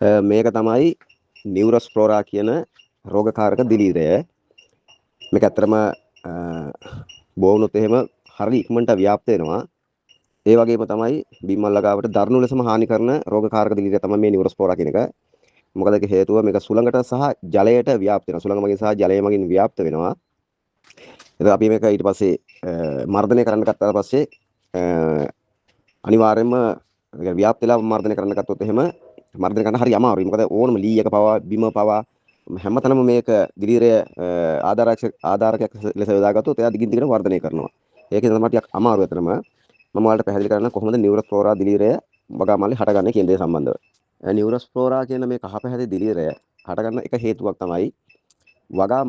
මේක තමයි නියුරෝස්ප්ලෝරා කියන රෝගකාරක දිලීරය. මේක ඇත්තටම බොවුනොත් එහෙම හරිය ඉක්මනට ව්‍යාප්ත වෙනවා. ඒ වගේම තමයි බිම්මල් ලගාවට දරුණු ලෙසම හානි කරන රෝගකාරක දිලීරය තමයි මේ නියුරෝස්ප්ලෝරා කියන එක. මොකද ඒක හේතුව මේක සුළඟට සහ ජලයට ව්‍යාප්ත වෙනවා. සුළඟ මගින් සහ ජලය මගින් ව්‍යාප්ත වෙනවා. ඒක අපි මේක ඊට පස්සේ මර්ධනය කරන්න ගත්තාට පස්සේ අනිවාර්යයෙන්ම ව්‍යාප්ත වෙලා මර්ධනය කරන්න ගත්තොත් එහෙම මර්ධනය කරන්න හරි අමාරුයි. මොකද ඕනම ලී එක පවා බිම පවා හැමතැනම මේක දිලීරය ආධාරකයක් ලෙස යොදාගත්තොත් එයා දිගින් දිගට වර්ධනය කරනවා. ඒකෙන් තමයි ටිකක් අමාරු අතරම මම ඔයාලට පැහැදිලි කරන්න කොහොමද නියුරෝස්ප්ලෝරා දිලීරය වගාමල්ලේ හටගන්නේ කියන දේ සම්බන්ධව. නියුරෝස්ප්ලෝරා කියන මේ කහ පැහැති දිලීරය හටගන්න එක හේතුවක් තමයි වගා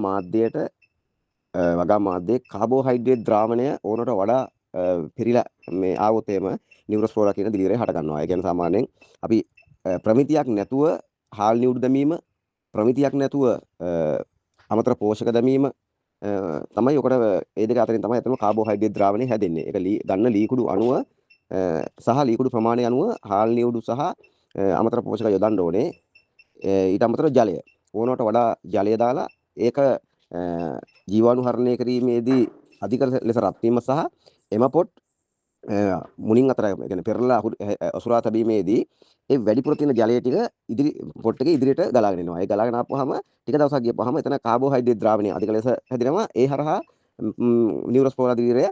මාධ්‍යයේ කාබෝහයිඩ්‍රේට් ද්‍රාවණය ඕනට වඩා පිරීලා මේ ආවොත් එහෙම නියුරෝස්ප්ලෝරා කියන දිලීරය හට ගන්නවා. ඒ කියන්නේ සාමාන්‍යයෙන් අපි ප්‍රමිතියක් නැතුව හාල් නියුඩු දැමීම, ප්‍රමිතියක් නැතුව අමතර පෝෂක දැමීම තමයි ඔකට ඒ දෙක අතරින් තමයි අතනම කාබෝහයිඩ්‍රේට් ද්‍රාවණය හැදෙන්නේ. ඒක ගන්න ලීකුඩු අණුව සහ ලීකුඩු ප්‍රමාණය අනුව හාල් නියුඩු සහ අමතර පෝෂක යොදන්න ඕනේ. ඊට අමතරව ජලය ඕනවට වඩා ජලය දාලා ඒක ජීවාණු හරණය කිරීමේදී අධික ලෙස රත් වීම සහ එම පොට් මුණින් අතර يعني පෙරලා අසුරා තැබීමේදී ඒ වැඩිපුර තියෙන ජලය ටික ඉදිරි පොට් එකේ ඉදිරියට ගලාගෙන එනවා. ඒ ගලාගෙන ආපුවාම ටික දවසක් ගියපුවාම එතන කාබෝහයිඩ්‍රේට් ද්‍රාවණය අධික ලෙස හැදෙනවා. ඒ හරහා නියුරෝස්පෝරා දිලීරය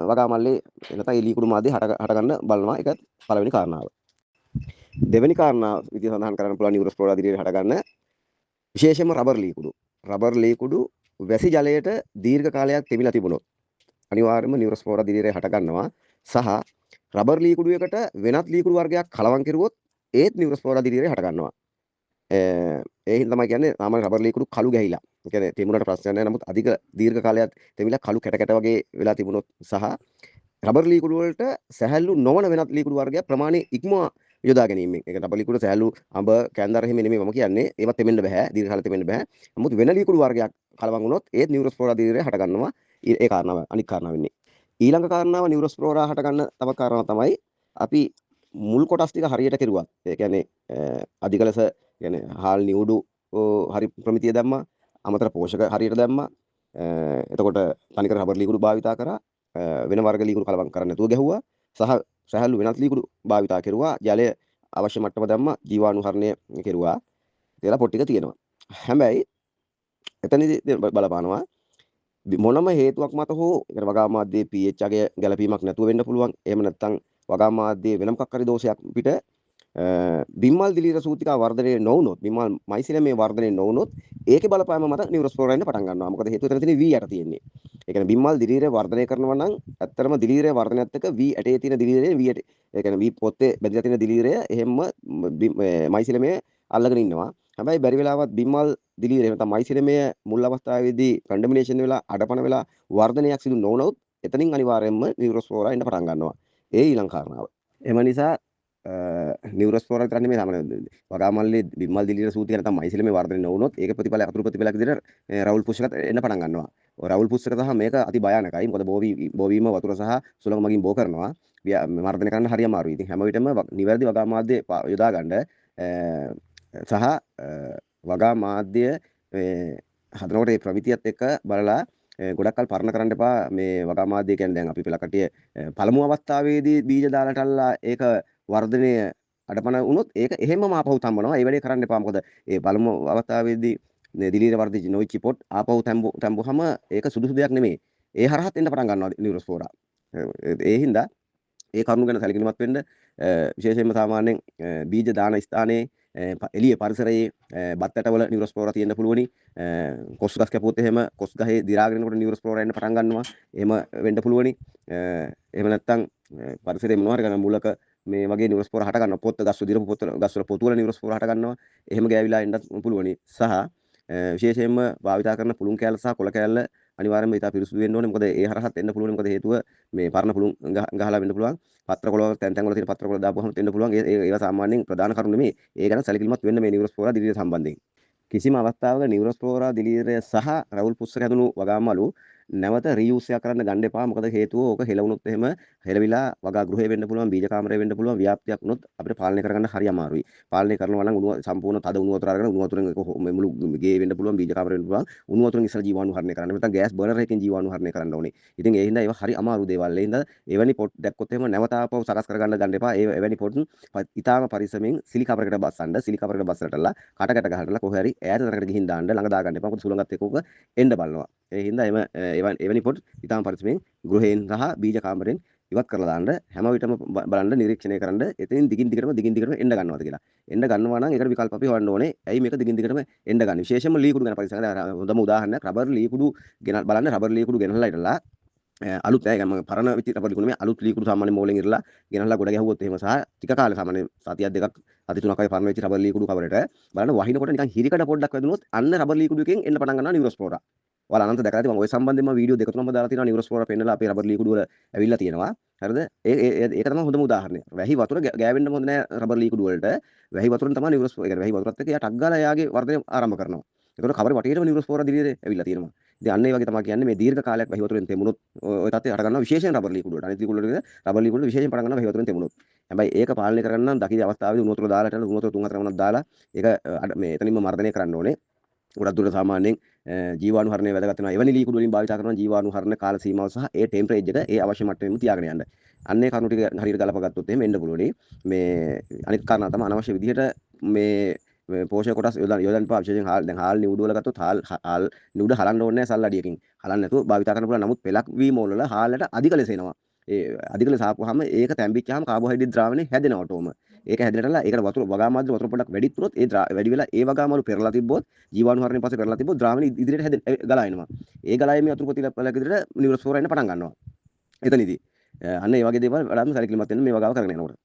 වගාමල්ලේ නැත්නම් එලීකුඩු මාධ්‍ය හට ගන්න බලනවා. ඒක පළවෙනි කාරණාව. දෙවෙනි කාරණාව විදිහට සඳහන් කරන්න පුළුවන් නියුරෝස්පෝරා දිලීරය හට ගන්න විශේෂයෙන්ම රබර් ලීකුඩු. රබර් ලීකුඩු වැසි ජලයට දීර්ඝ කාලයක් තෙමිලා තිබුණොත් අනිවාර්යයෙන්ම නියුරෝස්පෝරා දිලීරය හට ගන්නවා. සහ රබර් ලීකුඩුවකට වෙනත් ලීකුඩු වර්ගයක් කලවම් කෙරුවොත් ඒත් නියුරෝස්පෝරා දිලීරය හට ගන්නවා. ඒ හින්දා තමයි කියන්නේ සාමාන්‍ය රබර් ලීකුඩු කළු ගැහිලා. ඒ කියන්නේ තෙමුණට ප්‍රශ්නයක් නැහැ. නමුත් අධික දීර්ඝ කාලයක් තෙමිලා කළු කැට කැට වගේ වෙලා තිබුණොත් සහ රබර් ලීකුඩු වලට සැහැල්ලු නොවන වෙනත් ලීකුඩු වර්ගයක් ප්‍රමාණය ඉක්මවා යොදා ගැනීමෙන්. ඒක රබර් ලීකුඩු සැහැල්ලු අඹ කැන්දර එහෙම නෙමෙයි මම කියන්නේ. ඒවත් තෙමෙන්න බෑ. දීර්ඝ කාලෙ තෙමෙන්න බෑ. නමුත් වෙන ලීකුඩු වර්ගයක් කලවම් වුණොත් ඒත් නියුරෝස්පෝරා දිලීරය හට ගන්නවා. ඒ කාරණාව අනිත් කාරණාව වෙන්නේ. ඊළඟ කාරණාව නියුරෝස්පෝරා හට ගන්න තව කාරණාව තමයි අපි මුල් කොටස් ටික හරියට කෙරුවා. ඒ කියන්නේ අධික ලෙස කියන්නේ හාල් නියුඩු හරි ප්‍රමිතිය දැම්මා. අමතර පෝෂක හරියට දැම්මා. එතකොට තනිකර රබර් ලීකුඩු භාවිතා කරා. වෙන වර්ග ලීකුඩු කලවම් කරන්න නැතුව ගැහුවා. සහ සහැල්ලු වෙනත් ලීකුඩු භාවිතා කෙරුවා. ජලය අවශ්‍ය මට්ටම දැම්මා. ජීවාණු හරණය කෙරුවා. කියලා පොත් ටික තියෙනවා. හැබැයි එතනදී බලපානවා මොනම හේතුවක් මත හෝ වගා මාධ්‍යයේ pH අගය ගැලපීමක් නැතුව වෙන්න පුළුවන්. එහෙම නැත්නම් වගා මාධ්‍යයේ වෙන මොකක් හරි දෝෂයක් පිට බිම්මල් දිලීර සූතිකා වර්ධනය නොවුනොත් බිම්මල් මයිසිලමේ වර්ධනය නොවුනොත් ඒකේ බලපෑම මත නියුරෝස්පෝරා එන්න පටන් ගන්නවා. මොකද හේතුව එතන තියෙන්නේ V යට තියෙන්නේ. ඒ කියන්නේ බිම්මල් දිලීරය වර්ධනය කරනවා නම් ඇත්තටම දිලීරය වර්ධනයත් එක්ක V ඇටේ තියෙන දිලීරය V ඇටේ ඒ කියන්නේ V පොත්තේ බැඳලා තියෙන දිලීරය එහෙම්ම මයිසිලමේ අල්ලගෙන ඉන්නවා. හැබැයි බැරි වෙලාවත් බිම්මල් දිලීරය නැත්නම් මයිසිලමේ මුල් අවස්ථාවේදී කන්ඩමිනේෂන් වෙලා අඩපණ වෙලා වර්ධනයක් සිදු නොවුනොත් එතනින් අනිවාර්යයෙන්ම නියුරෝස්පෝරා එන්න පටන් ගන්නවා. ඒ ඊළඟ කාරණාව. එම නිසා නියුරෝස්පෝරා විතර නෙමෙයි සාමාන්‍ය වගාමල්ලේ බිම්මල් දිලීර සූතික නැත්නම් මයිසිලමේ වර්ධනය නොවුනොත් ඒක ප්‍රතිඵල අතුරු ප්‍රතිඵලයක් විදිහට රවුල් පුෂ්කත් එන්න පටන් ගන්නවා. රවුල් පුෂ්ක සහ මේක අති භයානකයි. මොකද බෝවීම වතුර සහ සුළඟ මගින් බෝ කරනවා. වර්ධනය කරන්න හරි අමාරුයි. ඉතින් හැම විටම නිවැරදි වගා මාධ්‍ය යොදා ගන්න සහ වගා මාධ්‍ය හදනකොට මේ ප්‍රමිතියත් එක්ක බලලා ගොඩක් කල් පරණ කරන්න එපා. මේ වගා මාධ්‍ය කියන්නේ දැන් අපි පෙළ කටිය පළමු අවස්ථාවේදී බීජ දාලාටල්ලා ඒක වර්ධනය අඩපණ වුණොත් ඒක එහෙමම ආපහු තම්බනවා. ඒ වැඩේ කරන්න එපා. මොකද ඒ පළමු අවස්ථාවේදී දිලීර වර්ධිත නොවිච්ච පොට් ආපහු තම්බුවම ඒක සුදුසු දෙයක් නෙමෙයි. ඒ හරහත් එන්න පටන් ගන්නවා නියුරෝස්පෝරා. ඒ හින්දා ඒ කරුණු ගැන සැලකිලිමත් වෙන්න විශේෂයෙන්ම සාමාන්‍යයෙන් බීජ දාන ස්ථානයේ එළිය පරිසරයේ බත් ඇටවල නියුරෝස්පෝරා තියෙන්න පුළුවනි. කොස් ගස් කැපුවොත් එහෙම කොස් ගහේ දි รา ගෙනකොට නියුරෝස්පෝරා එන්න පටන් ගන්නවා. එහෙම වෙන්න පුළුවනි. එහෙම නැත්නම් පරිසරයේ මොනවා හරි ගන්න මුලක මේ වගේ නියුරෝස්පෝරා හට ගන්නවා. පොත්ත ගස් දිරපු පොත්ත ගස් වල පොතු වල නියුරෝස්පෝරා හට ගන්නවා. එහෙම ගෑවිලා එන්නත් පුළුවනි. සහ විශේෂයෙන්ම භාවිතා කරන පුළුන් කෑල්ල සහ කොළ කෑල්ල අනිවාර්යයෙන්ම ඉතා පිරිසුදු වෙන්න ඕනේ. මොකද ඒ හරහත් එන්න පුළුවන්. මොකද හේතුව මේ පරණ පුළුන් ගහලා වෙන්න පුළුවන්. පත්‍ර කොළ තැන් තැන් වල තියෙන පත්‍ර කොළ දාපුවම එන්න පුළුවන්. ඒවා සාමාන්‍යයෙන් ප්‍රධාන කරුණු නෙමෙයි. ඒ ගැන සැලකිලිමත් වෙන්න මේ නියුරෝස්පෝරා දිලීර සම්බන්ධයෙන්. කිසිම අවස්ථාවක නියුරෝස්පෝරා දිලීරය සහ රවුල් පුස්සක හැදුණු වගාමලු නැවත රීයුස් එකක් කරන්න ගන්න එපා. මොකද හේතුව ඕක හෙලවුනොත් එහෙම හෙලවිලා වගා ගෘහය වෙන්න පුළුවන්, බීජ කාමරය වෙන්න පුළුවන්, ව්‍යාප්තියක් වුණොත් අපිට පාලනය කරගන්න හරි අමාරුයි. පාලනය කරනවා නම් උණු සම්පූර්ණ තද උණු වතුර අරගෙන උණු වතුරෙන් ඒක මුළු ගේ වෙන්න පුළුවන්, බීජ කාමරය වෙන්න පුළුවන්. උණු වතුරෙන් ඉස්සර ජීවාණු හරණය කරන්න. නැත්නම් ගෑස් බර්නර් එකකින් ජීවාණු හරණය කරන්න ඕනේ. ඉතින් ඒ හින්දා ඒවා හරි අමාරු දේවල්. ඒ හින්දා එවැනි පොට් දැක්කොත් එහෙම නැවත ආපහු සකස් කරගන්න ගන්න එපා. එවැනි පොට් ඉතාලම පරිස්සමෙන් සිලි කවරයකට බස්සන්න. සිලි කවරයකට බස්සලා කටකට ගහලා කොහේ හරි ඈත තැනකට ගිහින් දාන්න. ළඟ දාගන්න එපා. මොකද සුළඟත් එක්ක උක එන්න බලනවා. ඒ හින්දා එවැනි පොට් ඉතාලම පරිස්සමෙන් ගෘහයෙන් සහ බීජ කාමරයෙන් ඉවත් කරලා දාන්න. හැම විටම බලන්න නිරීක්ෂණය කරන්න. එතනින් දිගින් දිගටම එන්න ගන්නවාද කියලා. එන්න ගන්නවා නම් ඒකට විකල්ප අපි හොයන්න ඕනේ. ඇයි මේක දිගින් දිගටම එන්න ගන්නේ? විශේෂයෙන්ම ලී කුඩු ගැන පරිස්සම් ගන්න. හොඳම උදාහරණයක් රබර් ලී කුඩු ගෙනල් බලන්න. රබර් ලී කුඩු ගෙනල්ලා ඉතලා අලුත් නෑ මම පරණ විදිහට රබර් ලී කුඩු මේ අලුත් ලී කුඩු සාමාන්‍ය මෝලෙන් ඉරලා ගෙනල්ලා ගොඩ ගැහුවොත් එහෙම සහ ටික කාලෙ සාමාන්‍ය සතියක් දෙකක් සති තුනක් වගේ පරණ වෙච්ච රබර් ලී කුඩු කවරේට බලන්න වහිනකොට නිකන් හිරිකඩ පොඩ්ඩක් වැදුනොත් අන්න රබර් ලී කුඩු එකෙන් එන්න පටන් ගන්නවා නියුරෝස්පෝරා. ඔයාලා අනන්ත දැකලා ඇති මම ওই සම්බන්ධයෙන්ම වීඩියෝ දෙක තුනක්ම දාලා තියෙනවා නියුරෝස්පෝරා පෙන්නලා අපේ රබර් ලී කුඩු වල ඇවිල්ලා තියෙනවා. හරිද? ඒක තමයි හොඳම උදාහරණය. වැහි වතුර ගෑවෙන්න හොඳ නෑ රබර් ලී කුඩු වලට. වැහි වතුරෙන් තමයි නියුරෝස්පෝරා. ඒ කියන්නේ වැහි වතුරත් එක්ක එයා ටක් ගාලා එයාගේ වර්ධනය ආරම්භ කරනවා. ඒකට කවරේ වටේටම නියුරෝස්පෝරා දිලියේ ඇවිල්ලා තියෙනවා. ඉතින් අන්න ඒ වගේ තමයි කියන්නේ මේ දීර්ඝ කාලයක් වැහි වතුරෙන් තෙමුණොත් ඔය තත්ත්වය හට ගන්නවා විශේෂයෙන් රබර් ලී කුඩු වලට. අනිත් ලී කුඩු වලට රබර් ලී කුඩු විශේෂයෙන් පටන් ගන්නවා වැහි වතුරෙන් තෙමුණොත්. හැබැයි ඒක පාලනය කරගන්න නම් දකින අවස්ථාවේදී උණු වතුර දාලා ටන උණු වතුර 3-4 වුණක් දාලා ඒක මේ එතනින්ම මර්ධනය කරන්න ඕනේ. ගොඩක් දුරට සාමාන්‍යයෙන් ජීවාණු හරණය වැදගත් වෙනවා. එවැනි ලී කුඩු වලින් භාවිත කරන ජීවාණු හරණ කාල සීමාව සහ ඒ ටෙම්පරේචර් එක ඒ අවශ්‍ය මට්ටමෙම තියාගෙන යන්න. අන්න ඒ කරුණු ටික හරියට ගලපගත්තොත් එහෙම එන්න පුළුවනි. මේ අනිත් කාරණා තමයි අනවශ්‍ය විදිහට මේ පෝෂක කොටස් යොදන්න එපා. විශේෂයෙන් දැන් හාල් නිවුඩු වල ගත්තොත් හාල් නිවුඩ හලන්න ඕනේ නැහැ සල්ලඩියකින්. හලන්න නැතුව භාවිත කරන්න පුළුවන්. නමුත් පෙලක් වීම වල හාලට අධික ලෙස එනවා. ඒ අධික ලෙස ආපුවාම ඒක තැම්බිච්චාම කාබෝහයිඩ්‍රේට් ද්‍රාවණය හැදෙනවා ඔටෝම. ඒක හැදෙන්නටලා ඒකට වගා මාත්‍ර වතුර පොඩ්ඩක් වැඩිත් වුණොත් ඒ වැඩි වෙලා ඒ වගාමලු පෙරලා තිබ්බොත් ජීවාණු හරණයෙන් පස්සේ පෙරලා තිබ්බොත් ද්‍රාවණය ඉදිරියට ගලා එනවා. ඒ ගලා එීමේ වතුර පොතිලක් ඉදිරියට නියුරෝස්පෝරා එන්න පටන් ගන්නවා. එතනදී අන්න ඒ වගේ දේවල් වඩාත්ම සැලකිලිමත් වෙන්න මේ වගාව කරගෙන යනකොට